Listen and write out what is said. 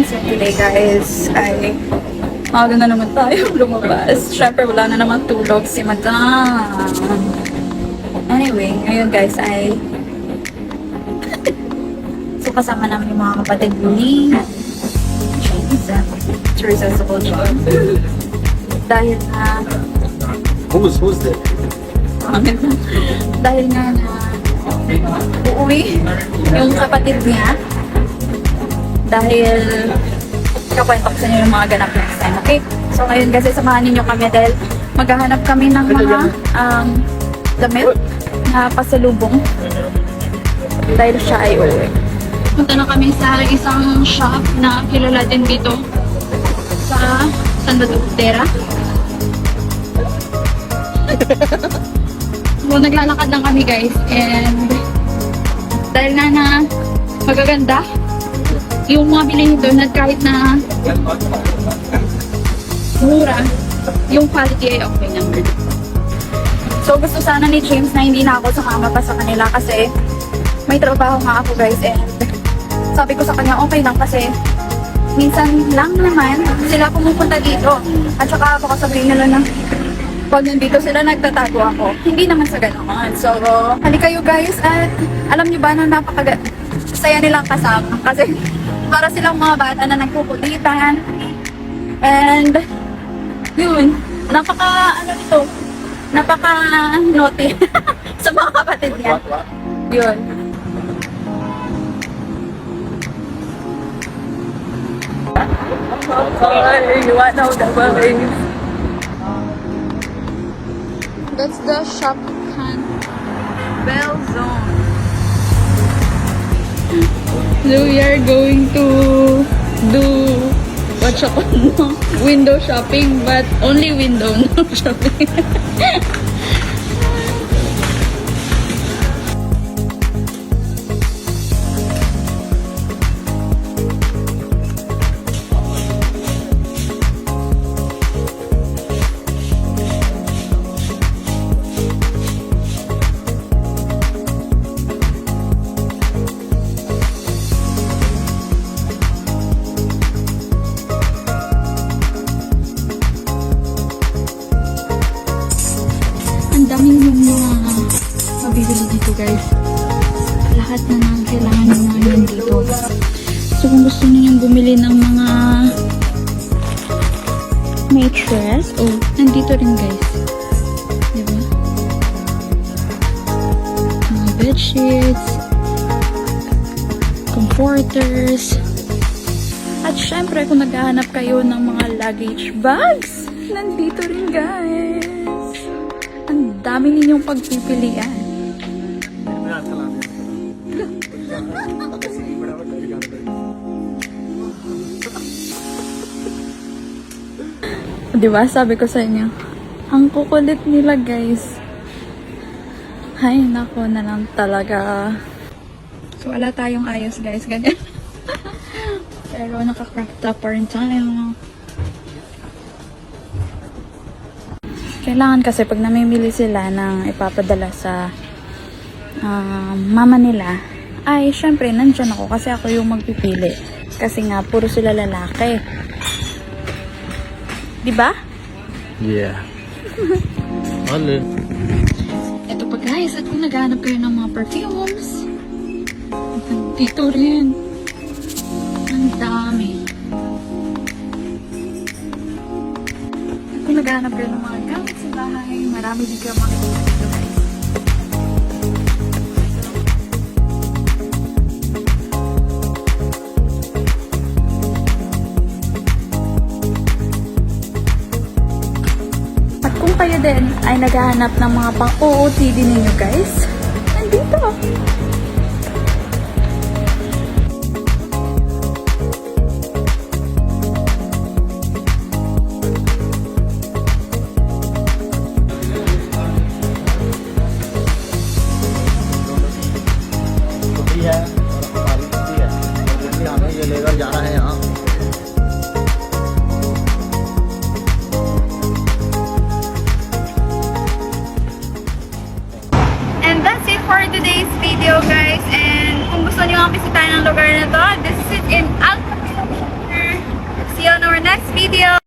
So today guys, ay maaga na naman tayo lumabas. Siyempre wala na naman tulog si Madam. Anyway, ngayon guys ay so kasama namin yung mga kapatid ni Teresa sa Bolton. Dahil na Who's that? dahil nga na uuwi yung kapatid niya dahil kakwento ko sa inyo yung mga ganap next time, okay? So ngayon kasi samahan ninyo kami dahil maghahanap kami ng mga damit na pasalubong dahil siya ay uuwi. Punta na kami sa isang shop na kilala din dito sa San Badutera. So, naglalakad lang kami guys and dahil nga na magaganda yung mga bilhin doon at kahit na mura, yung quality ay okay naman. So gusto sana ni James na hindi na ako sumama pa sa kanila kasi may trabaho nga ako guys and sabi ko sa kanya okay lang kasi minsan lang naman sila pumupunta dito at saka baka sabihin nila na pag nandito sila nagtatago ako. Hindi naman sa ganoon. So, halika kayo guys at alam niyo ba na napakasaya nilang kasama kasi para silang mga bata na nagpupulitan and yun, napaka naughty sa mga kapatid niya. Yun. Okay, one of the boys. That's the shop Bell Zone. So we are going to do window shopping, but only window, no shopping. Daming yung mga mabibili dito guys. Lahat na nang kailangan nyo ngayon dito. So kung gusto nyo bumili ng mga mattress, nandito rin guys. Diba? Mga bedsheets, comforters, at syempre kung naghahanap kayo ng mga luggage bags, nandito rin guys. Ang dami ninyong pagpipilian. Diba? Sabi ko sa inyo, ang kukulit nila guys. Ay, nako na lang talaga. So, wala tayong ayos guys. Ganyan. Pero naka-crop top pa rin tayo. Kailangan kasi pag namimili sila ng ipapadala sa mama nila, ay syempre nandyan ako kasi ako yung magpipili. Kasi nga, puro sila lalaki. Diba? Yeah. Hello. Ito pa guys, at kung naghahanap kayo ng mga perfumes, dito rin. Ang dami. At kung naghahanap kayo ng mga gamit sa bahay, marami din kayo makikita dito guys. At kung kayo din ay naghahanap ng mga pang-OOTD ninyo guys, nandito. And that's it for today's video guys. And kung gusto niyo ang bisitahin ng lugar na to, this is it in Alcatraz. video!